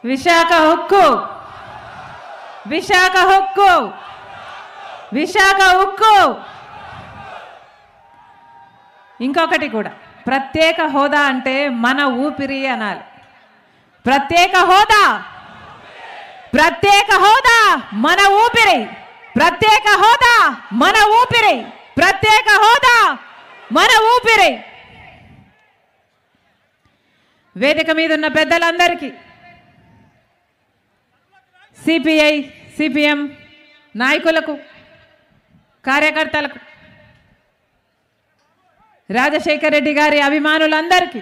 విశాఖ హక్కు, విశాఖ హక్కు, విశాఖ హక్కు. ఇంకొకటి కూడా, ప్రత్యేక హోదా అంటే మన ఊపిరి అనాలి. ప్రత్యేక హోదా, ప్రత్యేక హోదా మన ఊపిరి, ప్రత్యేక హోదా మన ఊపిరి, ప్రత్యేక హోదా మన ఊపిరి. వేదిక మీద ఉన్న పెద్దలందరికీ, సిపిఐ సిపిఎం నాయకులకు, కార్యకర్తలకు, రాజశేఖర్ రెడ్డి గారి అభిమానులందరికీ,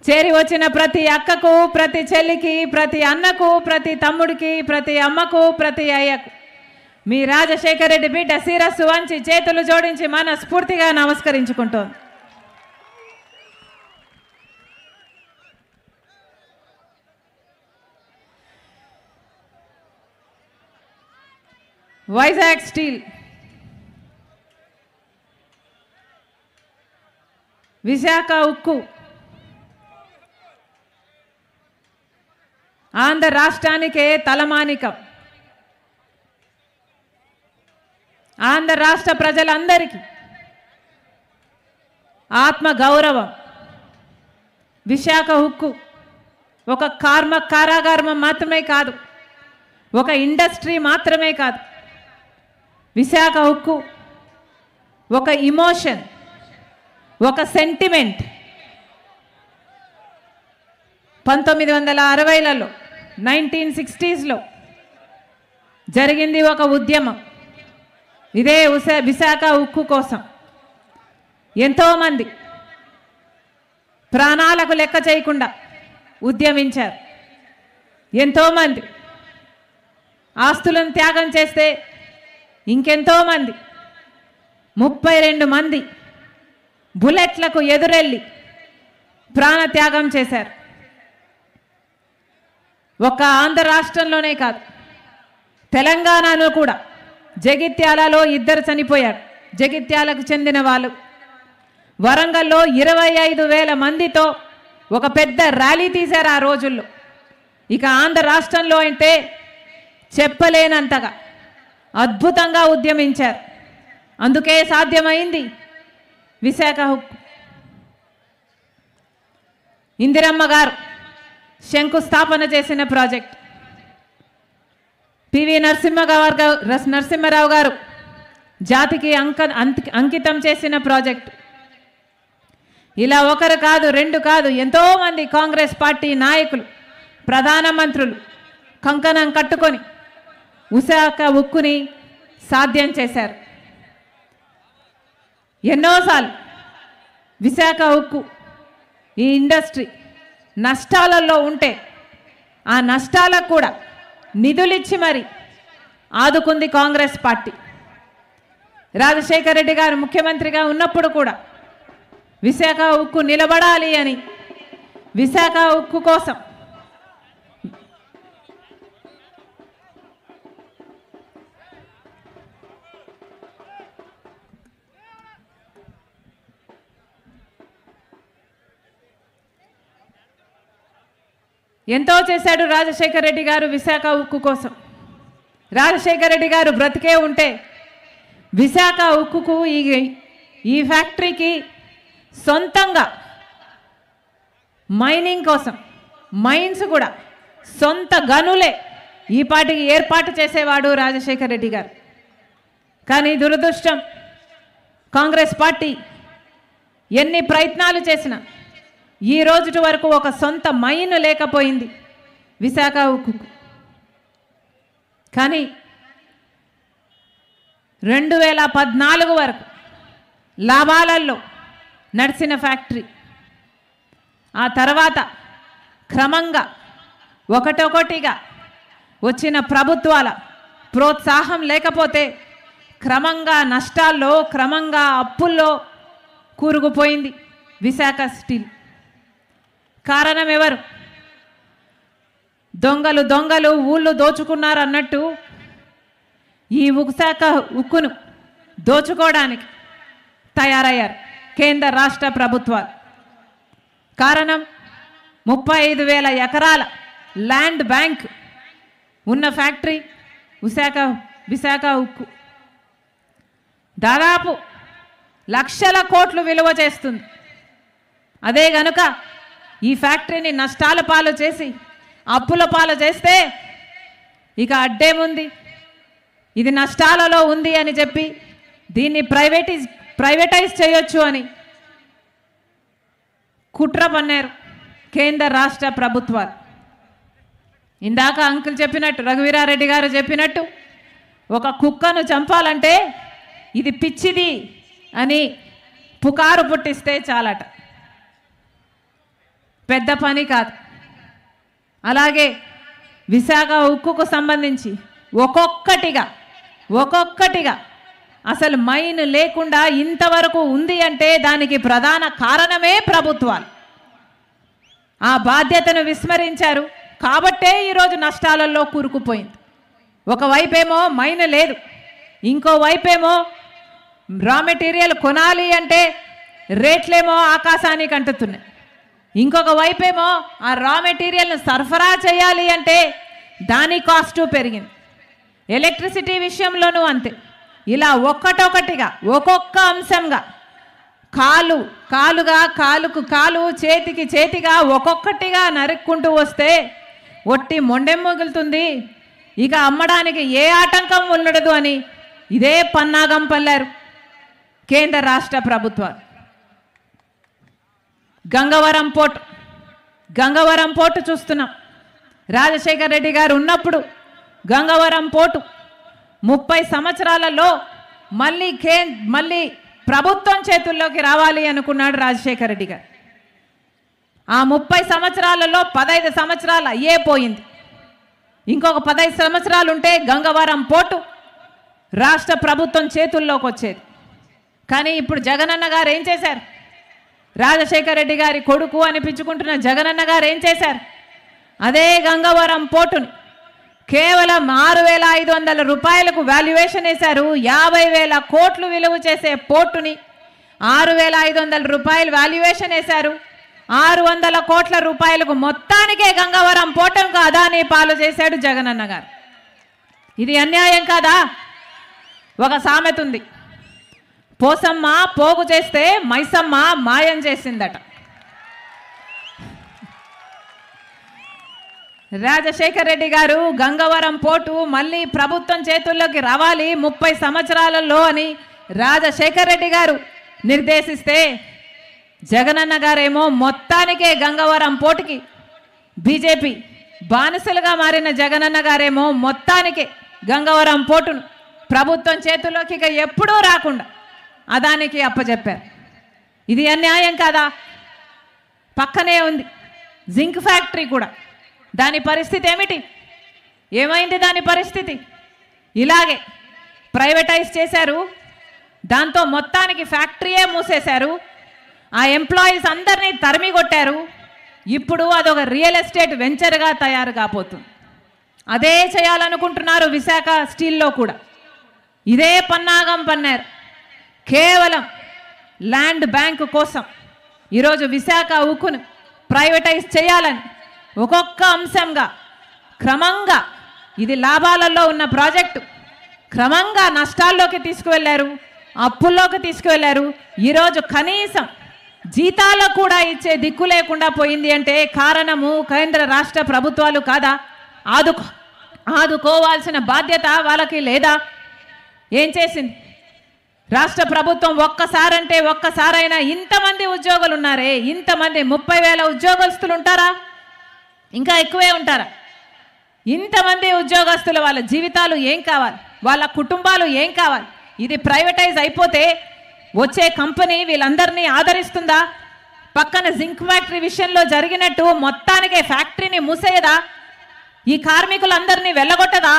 చేరి వచ్చిన ప్రతి అక్కకు, ప్రతి చెల్లికి, ప్రతి అన్నకు, ప్రతి తమ్ముడికి, ప్రతి అమ్మకు, ప్రతి అయ్యకు మీ రాజశేఖర్ రెడ్డి బిడ్డ శిరస్సు వంచి చేతులు జోడించి మనస్ఫూర్తిగా నమస్కరించుకుంటోంది. వైజాగ్ స్టీల్, విశాఖ ఉక్కు ఆంధ్ర రాష్ట్రానికే తలమానికం. ఆంధ్ర రాష్ట్ర ప్రజలందరికీ ఆత్మ గౌరవం. విశాఖ ఉక్కు ఒక కారాగారం మాత్రమే కాదు, ఒక ఇండస్ట్రీ మాత్రమే కాదు. విశాఖ ఉక్కు ఒక ఇమోషన్, ఒక సెంటిమెంట్. 1960లలో 1960స్లో జరిగింది ఒక ఉద్యమం. ఇదే విశాఖ ఉక్కు కోసం ఎంతోమంది ప్రాణాలకు లెక్క చేయకుండా ఉద్యమించారు. ఎంతోమంది ఆస్తులను త్యాగం చేస్తే ఇంకెంతోమంది 32 మంది బుల్లెట్లకు ఎదురెళ్ళి ప్రాణత్యాగం చేశారు. ఒక్క ఆంధ్ర రాష్ట్రంలోనే కాదు, తెలంగాణలో కూడా జగిత్యాలలో 2 చనిపోయారు. జగిత్యాలకు చెందిన వాళ్ళు. వరంగల్లో 25,000 మందితో ఒక పెద్ద ర్యాలీ తీశారు ఆ రోజుల్లో. ఇక ఆంధ్ర రాష్ట్రంలో అంటే చెప్పలేనంతగా అద్భుతంగా ఉద్యమించారు. అందుకే సాధ్యమైంది విశాఖ హక్కు. ఇందిరమ్మ గారు శంకుస్థాపన చేసిన ప్రాజెక్ట్, పివి నరసింహారావు గారు జాతికి అంకితం చేసిన ప్రాజెక్ట్. ఇలా ఒకరు కాదు, 2 కాదు, ఎంతోమంది కాంగ్రెస్ పార్టీ నాయకులు, ప్రధానమంత్రులు కంకణం కట్టుకొని విశాఖ ఉక్కుని సాధ్యం చేశారు. ఎన్నోసార్లు విశాఖ ఉక్కు ఈ ఇండస్ట్రీ నష్టాలలో ఉంటే ఆ నష్టాలకు కూడా నిధులిచ్చి మరి ఆదుకుంది కాంగ్రెస్ పార్టీ. రాజశేఖర్ రెడ్డి గారు ముఖ్యమంత్రిగా ఉన్నప్పుడు కూడా విశాఖ ఉక్కు నిలబడాలి అని, విశాఖ ఉక్కు కోసం ఎంతో చేశాడు రాజశేఖర్ రెడ్డి గారు విశాఖ ఉక్కు కోసం. రాజశేఖర్ రెడ్డి గారు బ్రతికే ఉంటే విశాఖ ఉక్కుకు ఈ ఫ్యాక్టరీకి సొంతంగా మైనింగ్ కోసం మైన్స్ కూడా సొంత గనులే ఈ పాటికి ఏర్పాటు చేసేవాడు రాజశేఖర్ రెడ్డి గారు. కానీ దురదృష్టం, కాంగ్రెస్ పార్టీ ఎన్ని ప్రయత్నాలు చేసినా ఈ రోజు వరకు ఒక సొంత మైన్ లేకపోయింది విశాఖ ఉక్కు. కానీ 2014 వరకు లాభాలలో నడిచిన ఫ్యాక్టరీ. ఆ తర్వాత క్రమంగా ఒకటొకటిగా వచ్చిన ప్రభుత్వాల ప్రోత్సాహం లేకపోతే క్రమంగా నష్టాల్లో, క్రమంగా అప్పుల్లో కూరుకుపోయింది విశాఖ స్టీల్. కారణం ఎవరు? దొంగలు ఊళ్ళు దోచుకున్నారు అన్నట్టు ఈ విశాఖ ఉక్కును దోచుకోవడానికి తయారయ్యారు కేంద్ర రాష్ట్ర ప్రభుత్వాలు. కారణం 35,000 ఎకరాల ల్యాండ్ బ్యాంక్ ఉన్న ఫ్యాక్టరీ విశాఖ ఉక్కు దాదాపు లక్షల కోట్లు విలువ చేస్తుంది. అదే గనుక ఈ ఫ్యాక్టరీని నష్టాల పాలు చేసి అప్పుల పాలు చేస్తే ఇక అడ్డేముంది, ఇది నష్టాలలో ఉంది అని చెప్పి దీన్ని ప్రైవేటైజ్ చేయొచ్చు అని కుట్ర పన్నారు కేంద్ర రాష్ట్ర ప్రభుత్వాలు. ఇందాక అంకుల్ చెప్పినట్టు, రఘువీరారెడ్డి గారు చెప్పినట్టు, ఒక కుక్కను చంపాలంటే ఇది పిచ్చిది అని పుకారు పుట్టిస్తే చాలట, పెద్ద పని కాదు. అలాగే విశాఖ ఉక్కుకు సంబంధించి ఒక్కొక్కటిగా అసలు మైన్ లేకుండా ఇంతవరకు ఉంది అంటే దానికి ప్రధాన కారణమే ప్రభుత్వాలు. ఆ బాధ్యతను విస్మరించారు కాబట్టే ఈరోజు నష్టాలలో కూరుకుపోయింది. ఒకవైపేమో మైన్ లేదు, ఇంకోవైపేమో రా మెటీరియల్ కొనాలి అంటే రేట్లేమో ఆకాశానికి అంటుతున్నాయి, ఇంకొక వైపేమో ఆ రా మెటీరియల్ను సరఫరా చేయాలి అంటే దాని కాస్టు పెరిగింది. ఎలక్ట్రిసిటీ విషయంలోనూ అంతే. ఇలా ఒక్కొక్కటిగా ఒక్కొక్క అంశంగా కాలుకు కాలు చేతికి చేతిగా ఒక్కొక్కటిగా నరుక్కుంటూ వస్తే ఒట్టి మొండెం మిగులుతుంది, ఇక అమ్మడానికి ఏ ఆటంకం ఉండదు అని ఇదే పన్నాగం పల్లారు కేంద్ర రాష్ట్ర ప్రభుత్వాలు. గంగవరం పోర్టు చూస్తున్నాం. రాజశేఖర రెడ్డి గారు ఉన్నప్పుడు గంగవరం పోర్టు 30 సంవత్సరాలలో మళ్ళీ ప్రభుత్వం చేతుల్లోకి రావాలి అనుకున్నాడు రాజశేఖర రెడ్డి గారు. ఆ 30 సంవత్సరాలలో 15 సంవత్సరాలు అయ్యే పోయింది. ఇంకొక 15 సంవత్సరాలు ఉంటే గంగవరం పోర్టు రాష్ట్ర ప్రభుత్వం చేతుల్లోకి వచ్చేది. కానీ ఇప్పుడు జగనన్న గారు ఏం చేశారు? రాజశేఖర రెడ్డి గారి కొడుకు అనిపించుకుంటున్న జగనన్న గారు ఏం చేశారు? అదే గంగవరం పోర్టుని కేవలం 6,500 రూపాయలకు వాల్యుయేషన్ వేశారు. 50,000 కోట్లు విలువ చేసే పోర్టుని 6,500 రూపాయలు వాల్యుయేషన్ వేశారు. 600 కోట్ల రూపాయలకు మొత్తానికే గంగవరం పోర్టుకు అదానీ పాలు చేశాడు జగనన్న గారు. ఇది అన్యాయం కాదా? ఒక సామెత ఉంది, పోసమ్మ పోగు చేస్తే మైసమ్మ మాయం చేసిందట. రాజశేఖర రెడ్డి గారు గంగవరం పోర్టు మళ్ళీ ప్రభుత్వం చేతుల్లోకి రావాలి 30 సంవత్సరాలలో అని రాజశేఖర రెడ్డి గారు నిర్దేశిస్తే జగనన్న గారేమో మొత్తానికే గంగవరం పోర్టుకి బీజేపీ బానిసలుగా మారిన జగనన్న గారేమో మొత్తానికే గంగవరం పోర్టును ప్రభుత్వం చేతుల్లోకి ఇక ఎప్పుడూ రాకుండా అదానికి అప్పచెప్పారు. ఇది అన్యాయం కాదా? పక్కనే ఉంది జింక్ ఫ్యాక్టరీ కూడా. దాని పరిస్థితి ఏమిటి? ఏమైంది దాని పరిస్థితి? ఇలాగే ప్రైవేటైజ్ చేశారు, దాంతో మొత్తానికి ఫ్యాక్టరీయే మూసేశారు, ఆ ఎంప్లాయీస్ అందరినీ తరిమి కొట్టారు. ఇప్పుడు అదొక రియల్ ఎస్టేట్ వెంచర్గా తయారు కాబోతుంది. అదే చేయాలనుకుంటున్నారు విశాఖ స్టీల్లో కూడా. ఇదే పన్నాగం పన్నారు. కేవలం ల్యాండ్ బ్యాంకు కోసం ఈరోజు విశాఖ ఉక్కును ప్రైవేటైజ్ చేయాలని ఒక్కొక్క అంశంగా క్రమంగా, ఇది లాభాలలో ఉన్న ప్రాజెక్టు, క్రమంగా నష్టాల్లోకి తీసుకువెళ్ళారు, అప్పుల్లోకి తీసుకువెళ్ళారు. ఈరోజు కనీసం జీతాలు కూడా ఇచ్చే దిక్కు లేకుండా పోయింది అంటే కారణము కేంద్ర రాష్ట్ర ప్రభుత్వాలు కాదా? ఆదుకోవాల్సిన బాధ్యత వాళ్ళకి లేదా? ఏం చేసింది రాష్ట్ర ప్రభుత్వం? ఒక్కసారంటే ఒక్కసారైనా ఇంతమంది ఉద్యోగులు ఉన్నారే, ఇంతమంది 30,000 ఉద్యోగస్తులు ఉంటారా? ఇంకా ఎక్కువే ఉంటారా? ఇంతమంది ఉద్యోగస్తుల వాళ్ళ జీవితాలు ఏం కావాలి? వాళ్ళ కుటుంబాలు ఏం కావాలి? ఇది ప్రైవేటైజ్ అయిపోతే వచ్చే కంపెనీ వీళ్ళందరినీ ఆదరిస్తుందా? పక్కన జింక్ ఫ్యాక్టరీ విషయంలో జరిగినట్టు మొత్తానికే ఫ్యాక్టరీని మూసేయదా? ఈ కార్మికులందరినీ వెళ్ళగొట్టదా?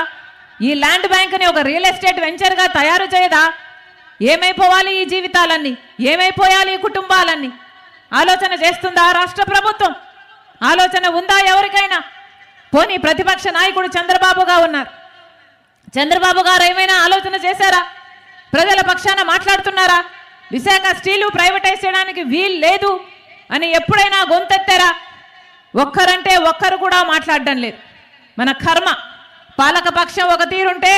ఈ ల్యాండ్ బ్యాంక్ని ఒక రియల్ ఎస్టేట్ వెంచర్గా తయారు చేయదా? ఏమైపోవాలి ఈ జీవితాలన్నీ? ఏమైపోయాలి ఈ కుటుంబాలన్నీ? ఆలోచన చేస్తుందా రాష్ట్ర ప్రభుత్వం? ఆలోచన ఉందా ఎవరికైనా? పోనీ ప్రతిపక్ష నాయకుడు చంద్రబాబుగా ఉన్నారు, చంద్రబాబు గారు ఏమైనా ఆలోచన చేశారా? ప్రజల పక్షాన మాట్లాడుతున్నారా? విశాఖ స్టీలు ప్రైవేటైజ్ చేయడానికి వీలు లేదు అని ఎప్పుడైనా గొంతెత్తారా? ఒక్కరంటే ఒక్కరు కూడా మాట్లాడడం లేదు. మన కర్మ. పాలకపక్షం ఒక తీరుంటే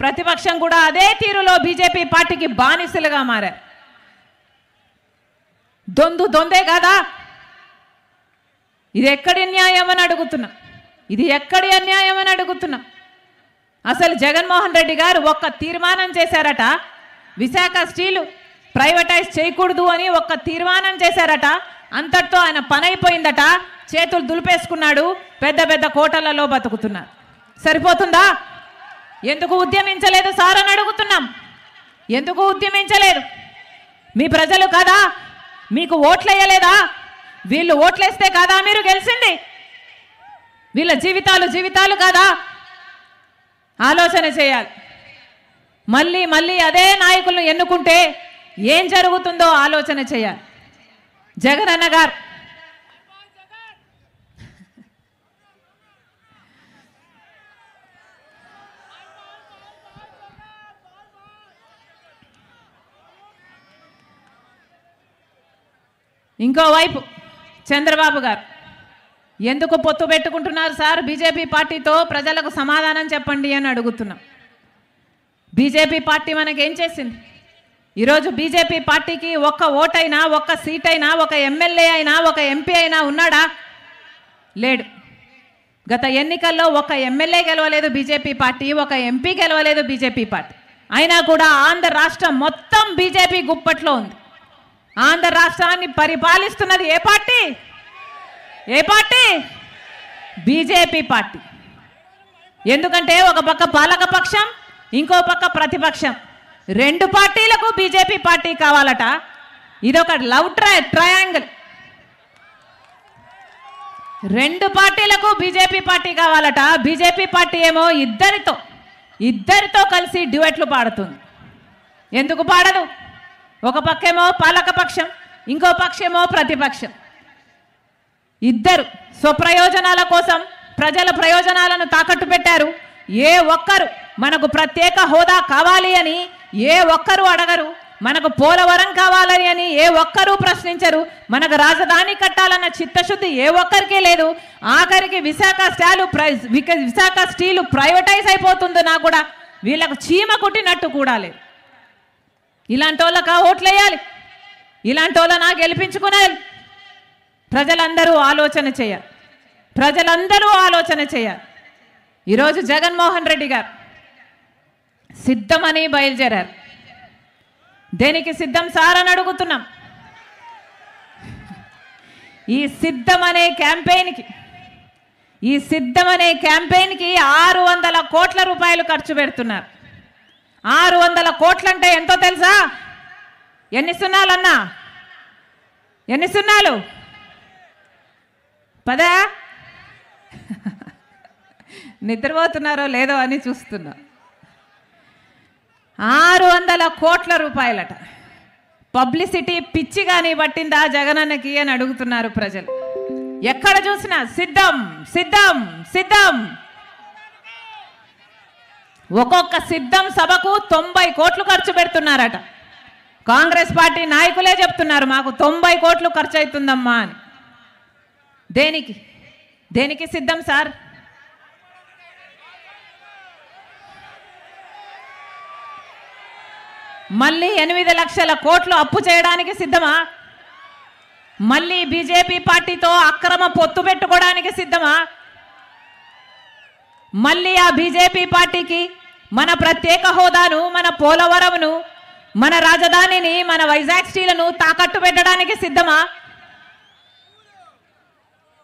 ప్రతిపక్షం కూడా అదే తీరులో బీజేపీ పార్టీకి బానిసలుగా మారారు. దొందే కాదా? ఇది ఎక్కడి న్యాయం అని అడుగుతున్నా. ఇది ఎక్కడి అన్యాయం అని అడుగుతున్నా. అసలు జగన్మోహన్ రెడ్డి గారు ఒక్క తీర్మానం చేశారట, విశాఖ స్టీలు ప్రైవేటైజ్ చేయకూడదు అని ఒక్క తీర్మానం చేశారట. అంతటితో ఆయన పని అయిపోయిందట. చేతులు దులిపేసుకున్నాడు. పెద్ద పెద్ద కోటలలో బతుకుతున్నారు. సరిపోతుందా? ఎందుకు ఉద్యమించలేదు సార్ అని అడుగుతున్నాం. ఎందుకు ఉద్యమించలేదు? మీ ప్రజలు కాదా? మీకు ఓట్లేయలేదా? వీళ్ళు ఓట్లేస్తే కాదా మీరు గెలిచింది? వీళ్ళ జీవితాలు కాదా? ఆలోచన చేయాలి. మళ్ళీ మళ్ళీ అదే నాయకులను ఎన్నుకుంటే ఏం జరుగుతుందో ఆలోచన చేయాలి. జగనన్న గారు ఇంకోవైపు చంద్రబాబు గారు ఎందుకు పొత్తు పెట్టుకుంటున్నారు సార్ బీజేపీ పార్టీతో? ప్రజలకు సమాధానం చెప్పండి అని అడుగుతున్నాం. బీజేపీ పార్టీ మనకేం చేసింది? ఈరోజు బీజేపీ పార్టీకి ఒక్క ఓటైనా, ఒక్క సీట్ అయినా, ఒక ఎమ్మెల్యే అయినా, ఒక ఎంపీ అయినా ఉన్నాడా? లేడు. గత ఎన్నికల్లో ఒక ఎమ్మెల్యే గెలవలేదు బీజేపీ పార్టీ, ఒక ఎంపీ గెలవలేదు బీజేపీ పార్టీ. అయినా కూడా ఆంధ్ర రాష్ట్రం మొత్తం బీజేపీ గుప్పట్లో ఉంది. ఆంధ్ర రాష్ట్రాన్ని పరిపాలిస్తున్నది ఏ పార్టీ? ఏ పార్టీ? BJP party. ఎందుకంటే ఒక పక్క పాలకపక్షం, ఇంకో పక్క ప్రతిపక్షం. రెండు పార్టీలకు బీజేపీ పార్టీ కావాలట. ఇదొక లవ్ ట్రయాంగిల్. రెండు పార్టీలకు బీజేపీ పార్టీ కావాలట. బీజేపీ పార్టీ ఏమో ఇద్దరితో కలిసి డ్యూయెట్లు పాడుతుంది. ఎందుకు పాడదు? ఒక పక్కేమో పాలకపక్షం, ఇంకో పక్షేమో ప్రతిపక్షం. ఇద్దరు స్వప్రయోజనాల కోసం ప్రజల ప్రయోజనాలను తాకట్టు పెట్టారు. ఏ ఒక్కరు మనకు ప్రత్యేక హోదా కావాలి అని ఏ ఒక్కరు అడగరు. మనకు పోలవరం కావాలని అని ఏ ఒక్కరూ ప్రశ్నించరు. మనకు రాజధాని కట్టాలన్న చిత్తశుద్ధి ఏ ఒక్కరికి లేదు. ఆఖరికి విశాఖ స్టీలు ప్రైవేటైజ్ అయిపోతుందో కూడా వీళ్ళకు చీమ కుట్టినట్టు కూడా లేదు. ఇలాంటి వాళ్ళకా ఓట్లేయాలి? ఇలాంటి వాళ్ళనా గెలిపించుకునేది? ప్రజలందరూ ఆలోచన చేయాలి. ప్రజలందరూ ఆలోచన చేయాలి. ఈరోజు జగన్మోహన్ రెడ్డి గారు సిద్ధమని బయలుదేరారు. దేనికి సిద్ధం సార్ అని అడుగుతున్నాం. ఈ సిద్ధం అనే క్యాంపెయిన్కి 600 కోట్ల రూపాయలు ఖర్చు పెడుతున్నారు. 600 కోట్లంటే ఎంతో తెలుసా? ఎన్ని సున్నాలన్నా? ఎన్ని సున్నాలు? 10? నిద్రపోతున్నారో లేదో అని చూస్తున్నా. 600 కోట్ల రూపాయలట. పబ్లిసిటీ పిచ్చి కానీ పట్టిందా జగనన్నకి అని అడుగుతున్నారు ప్రజలు. ఎక్కడ చూసినా సిద్ధం సిద్ధం సిద్ధం. ఒక్కొక్క సిద్ధం సభకు 90 కోట్లు ఖర్చు పెడుతున్నారట. కాంగ్రెస్ పార్టీ నాయకులే చెప్తున్నారు మాకు 90 కోట్లు ఖర్చు అవుతుందమ్మా అని. దేనికి సిద్ధం సార్? మళ్ళీ 8 లక్షల కోట్లు అప్పు చేయడానికి సిద్ధమా? మళ్ళీ బీజేపీ పార్టీతో అక్రమ పొత్తు పెట్టుకోవడానికి సిద్ధమా? మళ్ళీ ఆ బీజేపీ పార్టీకి మన ప్రత్యేక హోదాను, మన పోలవరంను, మన రాజధానిని, మన వైజాగ్ స్టీలను తాకట్టు పెట్టడానికి సిద్ధమా?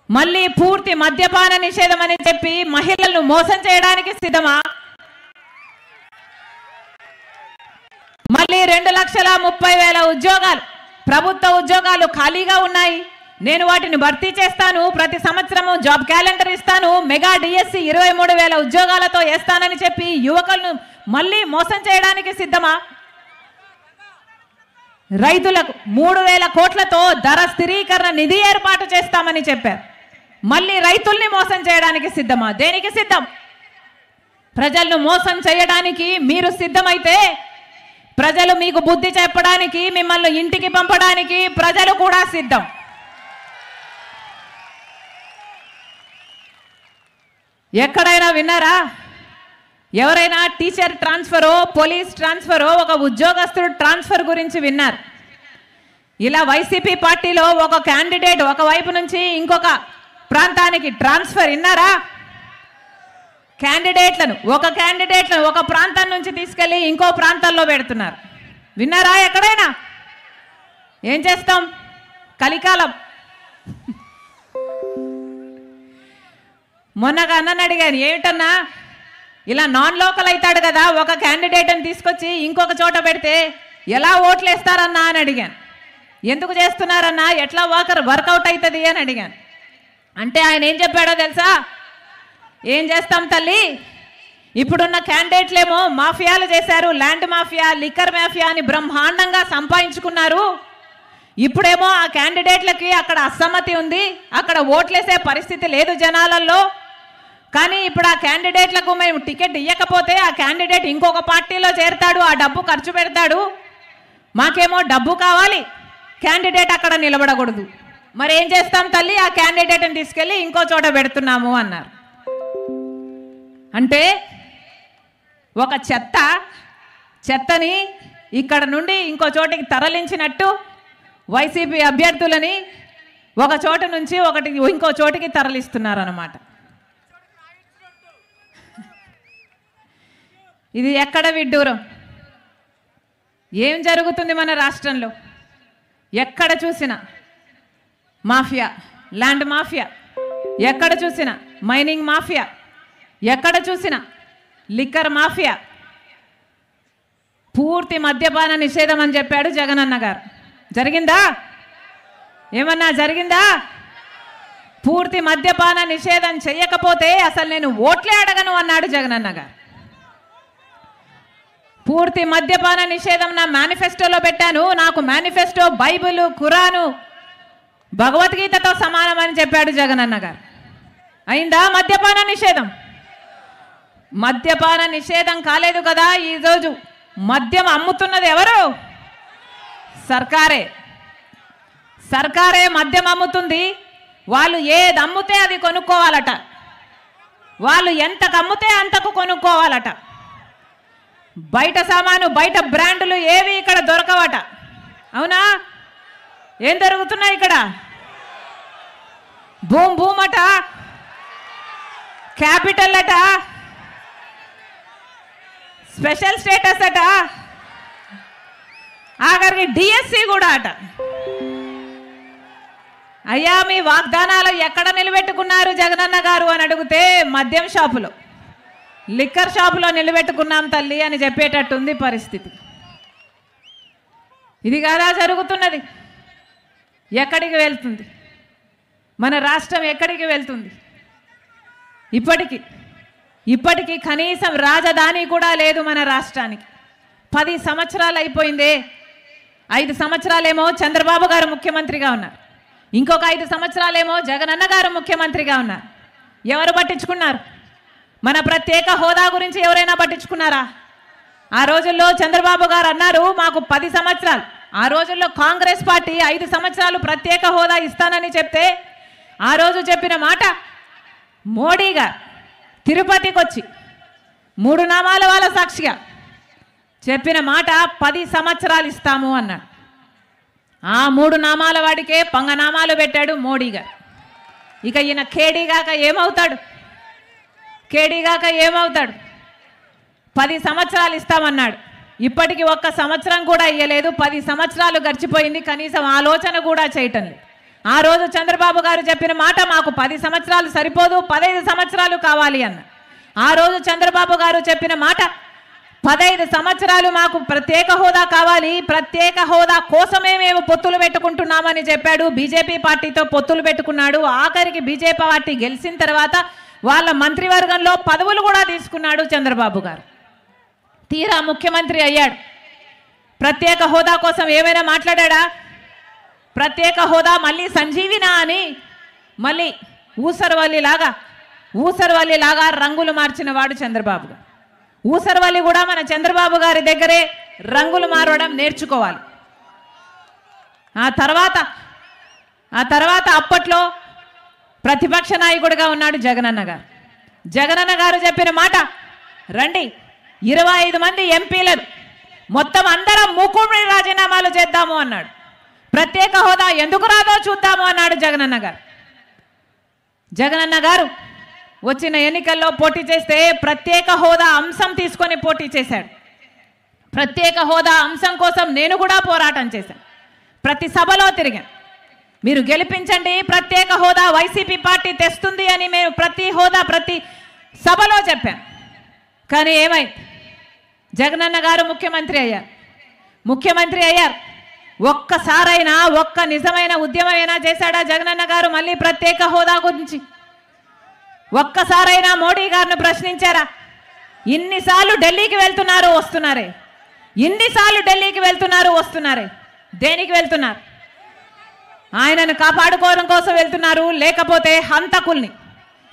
మళ్ళీ పూర్తి మద్యపాన నిషేధం అని చెప్పి మహిళలను మోసం చేయడానికి సిద్ధమా? మళ్ళీ 2,30,000 ఉద్యోగాలు, ప్రభుత్వ ఉద్యోగాలు ఖాళీగా ఉన్నాయి, నేను వాటిని భర్తీ చేస్తాను, ప్రతి సంవత్సరము జాబ్ క్యాలెండర్ ఇస్తాను, మెగా డిఎస్సి 23,000 ఉద్యోగాలతో వేస్తానని చెప్పి యువకులను మళ్ళీ మోసం చేయడానికి సిద్ధమా? రైతులకు 3,000 కోట్లతో ధర స్థిరీకరణ నిధి ఏర్పాటు చేస్తామని చెప్పారు. మళ్ళీ రైతుల్ని మోసం చేయడానికి సిద్ధమా? దేనికి సిద్ధం? ప్రజలను మోసం చేయడానికి మీరు సిద్ధమైతే ప్రజలు మీకు బుద్ధి చెప్పడానికి, మిమ్మల్ని ఇంటికి పంపడానికి ప్రజలు కూడా సిద్ధం. ఎక్కడైనా విన్నారా? ఎవరైనా టీచర్ ట్రాన్స్ఫరో పోలీస్ ట్రాన్స్ఫరో ఒక ఉద్యోగస్తుడు ట్రాన్స్ఫర్ గురించి విన్నారు? ఇలా వైసీపీ పార్టీలో ఒక క్యాండిడేట్ ఒక వైపు నుంచి ఇంకొక ప్రాంతానికి ట్రాన్స్ఫర్ విన్నారా? క్యాండిడేట్లను ఒక ప్రాంతం నుంచి తీసుకెళ్ళి ఇంకో ప్రాంతాల్లో పెడుతున్నారు. విన్నారా ఎక్కడైనా? ఏం చేస్తాం? కలికాలం. మొన్నగా అన్నని అడిగాను, ఏమిటన్నా ఇలా నాన్ లోకల్ అవుతాడు కదా, ఒక క్యాండిడేట్ని తీసుకొచ్చి ఇంకొక చోట పెడితే ఎలా ఓట్లు వేస్తారన్నా అని అడిగాను. ఎందుకు చేస్తున్నారన్నా, ఎట్లా వర్కౌట్ అవుతుంది అని అడిగాను. అంటే ఆయన ఏం చెప్పాడో తెలుసా? ఏం చేస్తాం తల్లి, ఇప్పుడున్న క్యాండిడేట్లేమో మాఫియాలు చేశారు, ల్యాండ్ మాఫియా, లిక్కర్ మాఫియా అని బ్రహ్మాండంగా సంపాదించుకున్నారు. ఇప్పుడేమో ఆ క్యాండిడేట్లకి అక్కడ అసమ్మతి ఉంది, అక్కడ ఓట్లేసే పరిస్థితి లేదు జనాలలో. కానీ ఇప్పుడు ఆ క్యాండిడేట్లకు మేము టికెట్ ఇవ్వకపోతే ఆ క్యాండిడేట్ ఇంకొక పార్టీలో చేరుతాడు, ఆ డబ్బు ఖర్చు పెడతాడు. మాకేమో డబ్బు కావాలి, క్యాండిడేట్ అక్కడ నిలబడకూడదు. మరి ఏం చేస్తాం తల్లి, ఆ క్యాండిడేట్ని తీసుకెళ్ళి ఇంకో చోట పెడుతున్నాము అన్నారు. అంటే ఒక చెత్తని ఇక్కడ నుండి ఇంకో చోటికి తరలించినట్టు వైసీపీ అభ్యర్థులని ఒక చోట నుంచి ఇంకో చోటికి తరలిస్తున్నారన్నమాట. ఇది ఎక్కడ విడ్డూరం? ఏం జరుగుతుంది మన రాష్ట్రంలో? ఎక్కడ చూసినా మాఫియా, ల్యాండ్ మాఫియా, ఎక్కడ చూసినా మైనింగ్ మాఫియా, ఎక్కడ చూసినా లిక్కర్ మాఫియా. పూర్తి మద్యపాన నిషేధం అని చెప్పాడు జగనన్న గారు. జరిగిందా? ఏమన్నా జరిగిందా? పూర్తి మద్యపాన నిషేధం చేయకపోతే అసలు నేను ఓట్లే అడగను అన్నాడు జగనన్న గారు. పూర్తి మద్యపాన నిషేధం నా మేనిఫెస్టోలో పెట్టాను, నాకు మేనిఫెస్టో బైబిల్, ఖురాను, భగవద్గీతతో సమానమని చెప్పాడు జగనన్న గారు. అయిందా మద్యపాన నిషేధం? మద్యపాన నిషేధం కాలేదు కదా. ఈరోజు మద్యం అమ్ముతున్నది ఎవరు? సర్కారే మద్యం అమ్ముతుంది. వాళ్ళు ఏది అమ్ముతే అది కొనుక్కోవాలట, వాళ్ళు ఎంతకు అమ్ముతే అంతకు కొనుక్కోవాలట. బయట సామాను, బయట బ్రాండ్లు ఏవి ఇక్కడ దొరకవట. అవునా? ఏం జరుగుతున్నాయి ఇక్కడ? భూమ్ అట, క్యాపిటల్ అట, స్పెషల్ స్టేటస్ అట, ఆఖరికి డిఎస్సి కూడా అట. అయ్యా మీ వాగ్దానాలు ఎక్కడ నిలబెట్టుకున్నారు జగనన్న గారు అని అడిగితే మద్యం షాపులో, లిక్కర్ షాపులో నిలబెట్టుకున్నాం తల్లి అని చెప్పేటట్టుంది పరిస్థితి. ఇది కాదా జరుగుతున్నది? ఎక్కడికి వెళ్తుంది మన రాష్ట్రం? ఎక్కడికి వెళ్తుంది? ఇప్పటికీ కనీసం రాజధాని కూడా లేదు మన రాష్ట్రానికి. 10 సంవత్సరాలు అయిపోయిందే. 5 సంవత్సరాలేమో చంద్రబాబు గారు ముఖ్యమంత్రిగా ఉన్నారు, ఇంకొక 5 సంవత్సరాలేమో జగనన్న గారు ముఖ్యమంత్రిగా ఉన్నారు. ఎవరు పట్టించుకున్నారు? మన ప్రత్యేక హోదా గురించి ఎవరైనా పట్టించుకున్నారా? ఆ రోజుల్లో చంద్రబాబు గారు అన్నారు మాకు 10 సంవత్సరాలు. ఆ రోజుల్లో కాంగ్రెస్ పార్టీ 5 సంవత్సరాలు ప్రత్యేక హోదా ఇస్తానని చెప్తే ఆ రోజు చెప్పిన మాట, మోడీ గారు తిరుపతికి వచ్చి 3 నామాల వాళ్ళ సాక్షిగా చెప్పిన మాట 10 సంవత్సరాలు ఇస్తాము అన్నాడు. ఆ 3 నామాల వాడికే పంగనామాలు పెట్టాడు మోడీ గారు. ఇక ఈయన కేడీగాక ఏమవుతాడు? 10 సంవత్సరాలు ఇస్తామన్నాడు. ఇప్పటికి 1 సంవత్సరం కూడా ఇయ్యలేదు. 10 సంవత్సరాలు గడిచిపోయింది, కనీసం ఆలోచన కూడా చేయటం లేదు. ఆ రోజు చంద్రబాబు గారు చెప్పిన మాట మాకు 10 సంవత్సరాలు సరిపోదు, 15 సంవత్సరాలు కావాలి అన్న. ఆ రోజు చంద్రబాబు గారు చెప్పిన మాట 15 సంవత్సరాలు మాకు ప్రత్యేక హోదా కావాలి, ప్రత్యేక హోదా కోసమే మేము పొత్తులు పెట్టుకుంటున్నామని చెప్పాడు. బీజేపీ పార్టీతో పొత్తులు పెట్టుకున్నాడు. ఆఖరికి బీజేపీ పార్టీ గెలిచిన తర్వాత వాళ్ళ మంత్రివర్గంలో పదవులు కూడా తీసుకున్నాడు చంద్రబాబు గారు. తీరా ముఖ్యమంత్రి అయ్యాడు. ప్రత్యేక హోదా కోసం ఏమైనా మాట్లాడా? ప్రత్యేక హోదా మళ్ళీ సంజీవినా అని మళ్ళీ ఊసరవల్లిలాగా రంగులు మార్చిన వాడు చంద్రబాబు గారు. ఊసరవల్లి కూడా మన చంద్రబాబు గారి దగ్గరే రంగులు మారడం నేర్చుకోవాలి. ఆ తర్వాత అప్పట్లో ప్రతిపక్ష నాయకుడిగా ఉన్నాడు జగనన్న గారు. జగనన్న గారు చెప్పిన మాట, రండి 25 మంది ఎంపీలను మొత్తం అందరం మూకుమ్మడి రాజీనామాలు చేద్దాము అన్నాడు. ప్రత్యేక హోదా ఎందుకు రాదో చూద్దాము అన్నాడు జగనన్న గారు. జగనన్న గారు వచ్చిన ఎన్నికల్లో పోటీ చేస్తే ప్రత్యేక హోదా అంశం తీసుకొని పోటీ చేశాడు. ప్రత్యేక హోదా అంశం కోసం నేను కూడా పోరాటం చేశాను. ప్రతి సభలో తిరిగాను. మీరు గెలిపించండి, ప్రత్యేక హోదా వైసీపీ పార్టీ తెస్తుంది అని మేము ప్రతి సభలో చెప్పాను. కానీ ఏమైంది? జగనన్న గారు ముఖ్యమంత్రి అయ్యారు. ఒక్కసారైనా ఒక్క నిజమైన ఉద్యమమైనా చేశాడా జగనన్న గారు మళ్ళీ ప్రత్యేక హోదా గురించి? ఒక్కసారైనా మోడీ గారిని ప్రశ్నించారా? ఇన్నిసార్లు ఢిల్లీకి వెళ్తున్నారు వస్తున్నారే, ఇన్నిసార్లు ఢిల్లీకి వెళ్తున్నారు వస్తున్నారే, దేనికి వెళ్తున్నారు? ఆయనను కాపాడుకోవడం కోసం వెళ్తున్నారు, లేకపోతే హంతకుల్ని,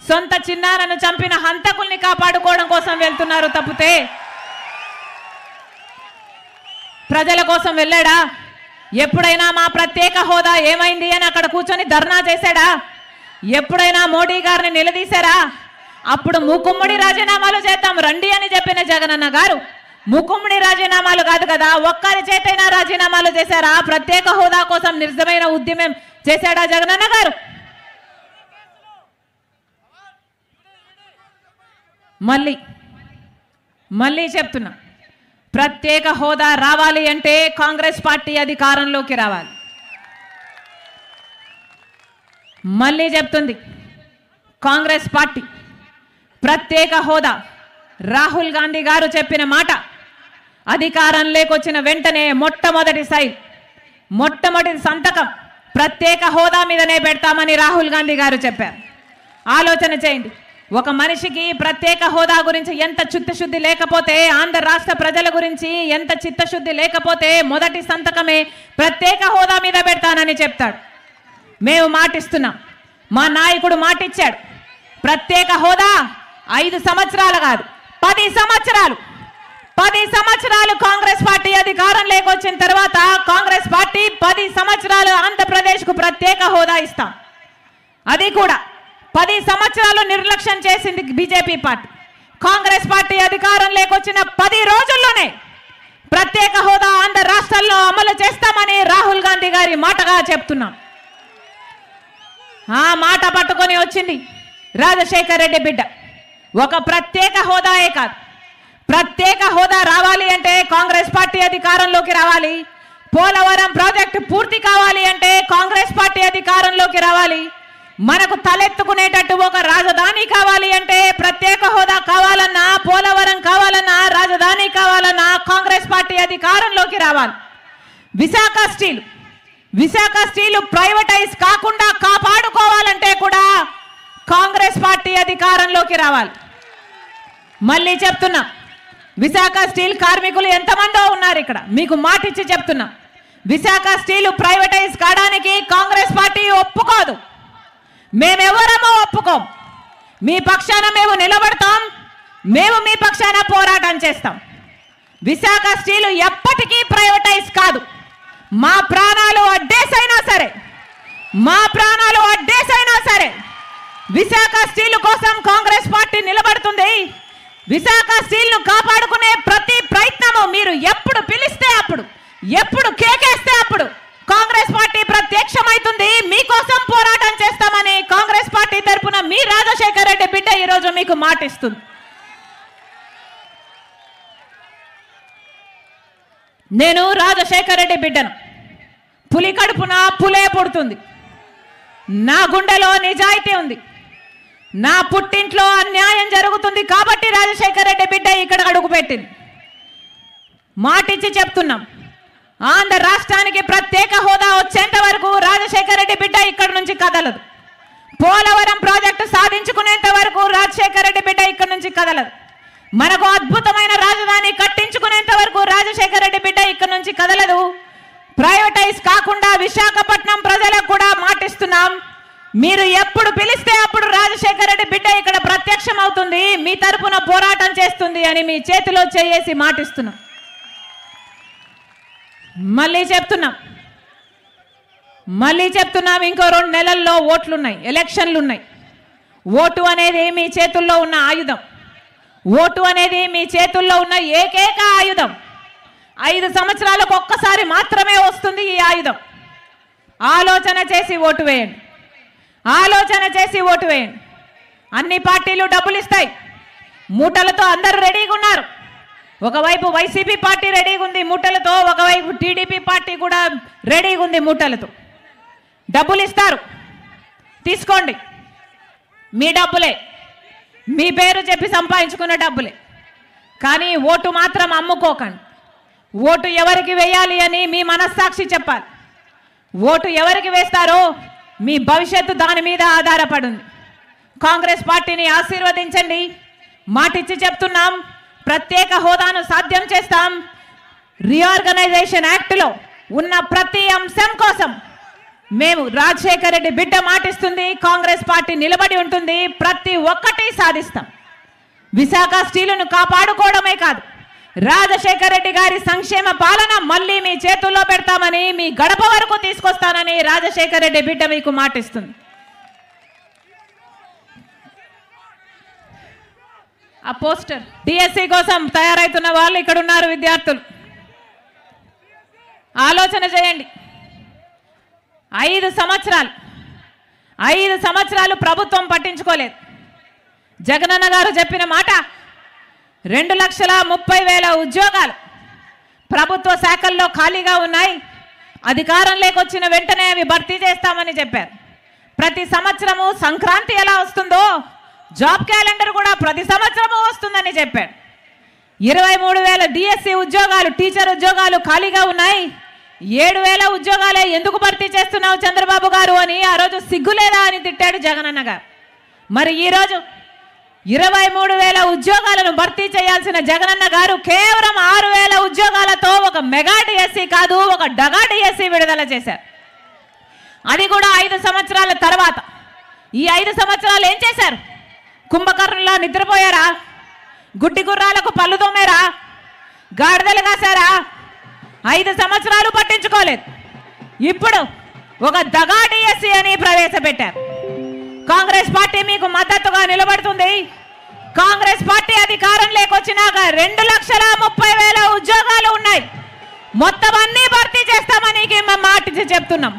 సొంత చిన్నాన్నను చంపిన హంతకుల్ని కాపాడుకోవడం కోసం వెళ్తున్నారు తప్పితే ప్రజల కోసం వెళ్ళాడా? ఎప్పుడైనా మా ప్రత్యేక హోదా ఏమైంది అని అక్కడ కూర్చొని ధర్నా చేశాడా? ఎప్పుడైనా మోడీ గారిని నిలదీశారా? అప్పుడు మూకుమ్మడి రాజీనామాలు చేద్దాం రండి అని చెప్పిన జగనన్న గారు మూకుమ్మడి రాజీనామాలు కాదు కదా, ఒక్కరి చేతైనా రాజీనామాలు చేశారా? ప్రత్యేక హోదా కోసం నిజమైన ఉద్యమం చేశాడా జగనన్న గారు? మళ్ళీ చెప్తున్నా, ప్రత్యేక హోదా రావాలి అంటే కాంగ్రెస్ పార్టీ అధికారంలోకి రావాలి. మళ్ళీ చెప్తుంది, కాంగ్రెస్ పార్టీ ప్రత్యేక హోదా రాహుల్ గాంధీ గారు చెప్పిన మాట అధికారంలోకి వచ్చిన వెంటనే మొట్టమొదటి సంతకం ప్రత్యేక హోదా మీదనే పెడతామని రాహుల్ గాంధీ గారు చెప్పారు. ఆలోచన చేయండి, ఒక మనిషికి ప్రత్యేక హోదా గురించి ఎంత చిత్తశుద్ధి లేకపోతే, ఆంధ్ర రాష్ట్ర ప్రజల గురించి ఎంత చిత్తశుద్ధి లేకపోతే మొదటి సంతకమే ప్రత్యేక హోదా మీద పెడతానని చెప్తాడు. మేము మాటిస్తున్నాం, మా నాయకుడు మాటిచ్చాడు. ప్రత్యేక హోదా 5 సంవత్సరాలు కాదు 10 సంవత్సరాలు 10 సంవత్సరాలు కాంగ్రెస్ పార్టీ అధికారంలోకి వచ్చిన తర్వాత కాంగ్రెస్ పార్టీ 10 సంవత్సరాలు ఆంధ్రప్రదేశ్కు ప్రత్యేక హోదా ఇస్తాం. అది కూడా 10 సంవత్సరాలు నిర్లక్ష్యం చేసింది బీజేపీ పార్టీ. కాంగ్రెస్ పార్టీ అధికారంలోకి వచ్చిన 10 రోజుల్లోనే ప్రత్యేక హోదా ఆంధ్ర రాష్ట్రాల్లో అమలు చేస్తామని రాహుల్ గాంధీ గారి మాటగా చెప్తున్నాం. ఆ మాట పట్టుకొని వచ్చింది రాజశేఖర రెడ్డి బిడ్డ. ఒక ప్రత్యేక హోదాయే కాదు, ప్రత్యేక హోదా రావాలి అంటే కాంగ్రెస్ పార్టీ అధికారంలోకి రావాలి. పోలవరం ప్రాజెక్టు పూర్తి కావాలి అంటే కాంగ్రెస్ పార్టీ అధికారంలోకి రావాలి. మనకు తలెత్తుకునేటట్టు ఒక రాజధాని కావాలి అంటే, ప్రత్యేక హోదా కావాలన్నా, పోలవరం కావాలన్నా, రాజధాని కావాలన్నా కాంగ్రెస్ పార్టీ అధికారంలోకి రావాలి. విశాఖ స్టీలు ప్రైవేటైజ్ కాకుండా కాపాడుకోవాలంటే కూడా కాంగ్రెస్ పార్టీ అధికారంలోకి రావాలి. మళ్ళీ చెప్తున్నా, విశాఖ స్టీల్ కార్మికులు ఎంతమందో ఉన్నారు ఇక్కడ, మీకు మాటిచ్చి చెప్తున్నా, విశాఖ స్టీలు ప్రైవేటైజ్ కావడానికి కాంగ్రెస్ పార్టీ ఒప్పుకోదు. మేమెవరమో ఒప్పుకోం. మీ పక్షాన మేము నిలబడతాం, మేము మీ పక్షాన పోరాటం చేస్తాం. విశాఖ స్టీలు ఎప్పటికీ ప్రైవేటైజ్ కాదు. మా ప్రాణాలు అడ్డేసైనా సరే విశాఖ స్టీల్ కోసం కాంగ్రెస్ పార్టీ నిలబడుతుంది. విశాఖ స్టీల్ను కాపాడుకునే ప్రతి ప్రయత్నము మీరు ఎప్పుడు పిలిస్తే అప్పుడు, ఎప్పుడు కేకేస్తే అప్పుడు కాంగ్రెస్ పార్టీ ప్రత్యక్షమవుతుంది. మీకోసం పోరాటం చేస్తామని కాంగ్రెస్ పార్టీ తరపున మీ రాజశేఖర రెడ్డి బిడ్డ ఈరోజు మీకు మాటిస్తుంది. నేను రాజశేఖర రెడ్డి బిడ్డను. పులి కడుపున పులే పుడుతుంది. నా గుండెలో నిజాయితీ ఉంది. నా పుట్టింట్లో అన్యాయం జరుగుతుంది కాబట్టి రాజశేఖర రెడ్డి బిడ్డ ఇక్కడ అడుగుపెట్టింది. మాటిచ్చి చెప్తున్నాం, ఆంధ్ర రాష్ట్రానికి ప్రత్యేక హోదా వచ్చేంత వరకు రాజశేఖర రెడ్డి బిడ్డ ఇక్కడ నుంచి కదలదు. పోలవరం ప్రాజెక్టు సాధించుకునేంత వరకు రాజశేఖర రెడ్డి బిడ్డ ఇక్కడ నుంచి కదలదు. మనకు అద్భుతమైన రాజధాని కట్టించుకునేంత వరకు రాజశేఖర రెడ్డి బిడ్డ ఇక్కడ నుంచి కదలదు. ప్రైవేటైజ్ కాకుండా విశాఖపట్నం ప్రజలకు కూడా మాటిస్తున్నాం, మీరు ఎప్పుడు పిలిస్తే అప్పుడు రాజశేఖర రెడ్డి బిడ్డ ఇక్కడ ప్రత్యక్షం అవుతుంది, మీ తరపున పోరాటం చేస్తుంది అని మీ చేతిలో చేసి మాటిస్తున్నాం. మళ్ళీ చెప్తున్నాం, ఇంకో 2 నెలల్లో ఓట్లున్నాయి, ఎలక్షన్లు ఉన్నాయి. ఓటు అనేది మీ చేతుల్లో ఉన్న ఆయుధం. ఓటు అనేది మీ చేతుల్లో ఉన్న ఏకైక ఆయుధం. 5 సంవత్సరాలకు ఒక్కసారి మాత్రమే వస్తుంది ఈ ఆయుధం. ఆలోచన చేసి ఓటు వేయండి. ఆలోచన చేసి ఓటు వేయండి. అన్ని పార్టీలు డబ్బులు ఇస్తాయి. మూటలతో అందరూ రెడీగా ఉన్నారు. ఒకవైపు వైసీపీ పార్టీ రెడీగా ఉంది మూటలతో, ఒకవైపు టీడీపీ పార్టీ కూడా రెడీగా ఉంది మూటలతో. డబ్బులు ఇస్తారు, తీసుకోండి. మీ డబ్బులే, మీ పేరు చెప్పి సంపాదించుకున్న డబ్బులే. కానీ ఓటు మాత్రం అమ్ముకోకండి. ఓటు ఎవరికి వేయాలి అని మీ మనస్సాక్షి చెప్పాలి. ఓటు ఎవరికి వేస్తారో మీ భవిష్యత్తు దాని మీద ఆధారపడి ఉంది. కాంగ్రెస్ పార్టీని ఆశీర్వదించండి. మాటిచ్చి చెప్తున్నాం, ప్రత్యేక హోదాను సాధ్యం చేస్తాం. రీఆర్గనైజేషన్ యాక్ట్లో ఉన్న ప్రతి అంశం కోసం మేము రాజశేఖర రెడ్డి బిడ్డ మాటిస్తుంది, కాంగ్రెస్ పార్టీ నిలబడి ఉంటుంది. ప్రతి ఒక్కటి సాధిస్తాం. విశాఖ స్టీలును కాపాడుకోవడమే కాదు, రాజశేఖర రెడ్డి గారి సంక్షేమ పాలన మళ్ళీ మీ చేతుల్లో పెడతామని, మీ గడప వరకు తీసుకొస్తానని రాజశేఖర రెడ్డి బిడ్డ మీకు మాటిస్తుంది. ఆ పోస్టర్ డిఎస్సి కోసం తయారైతున్న వాళ్ళు ఇక్కడ ఉన్నారు. విద్యార్థులు ఆలోచన చేయండి. 5 సంవత్సరాలు ప్రభుత్వం పట్టించుకోలేదు. జగనన్న గారు చెప్పిన మాట 2,30,000 ఉద్యోగాలు ప్రభుత్వ శాఖల్లో ఖాళీగా ఉన్నాయి. అధికారంలోకి వచ్చిన వెంటనే అవి భర్తీ చేస్తామని చెప్పారు. ప్రతి సంవత్సరము సంక్రాంతి ఎలా వస్తుందో జాబ్ క్యాలెండర్ కూడా ప్రతి సంవత్సరము వస్తుందని చెప్పాడు. 23,000 డిఎస్సి ఉద్యోగాలు, టీచర్ ఉద్యోగాలు ఖాళీగా ఉన్నాయి. 7,000 ఉద్యోగాలే ఎందుకు భర్తీ చేస్తున్నావు చంద్రబాబు గారు అని ఆ రోజు సిగ్గులేదా అని తిట్టాడు జగనన్న గారు. మరి ఈరోజు 23,000 ఉద్యోగాలను భర్తీ చేయాల్సిన జగనన్న గారు కేవలం 6,000 ఉద్యోగాలతో ఒక మెగా డిఎస్సి కాదు, ఒక డగా డిఎస్సి విడుదల చేశారు. అది కూడా 5 సంవత్సరాల తర్వాత. ఈ 5 సంవత్సరాలు ఏం చేశారు? కుంభకర్ణులా నిద్రపోయారా? గుడ్డి గుర్రాలకు పళ్ళు తోమేరా? గాడిదలు కాసారా? 5 సంవత్సరాలు పట్టించుకోలేదు. ఇప్పుడు ఒక దగా డిఎస్సి అని ప్రవేశపెట్టారు. కాంగ్రెస్ పార్టీ మీకు మద్దతుగా నిలబడుతుంది. కాంగ్రెస్ పార్టీ అధికారం లేకొచ్చినాక 2,30,000 ఉద్యోగాలు ఉన్నాయి. మొత్తం అన్ని భర్తీ చేస్తామని మాట చెప్తున్నాం.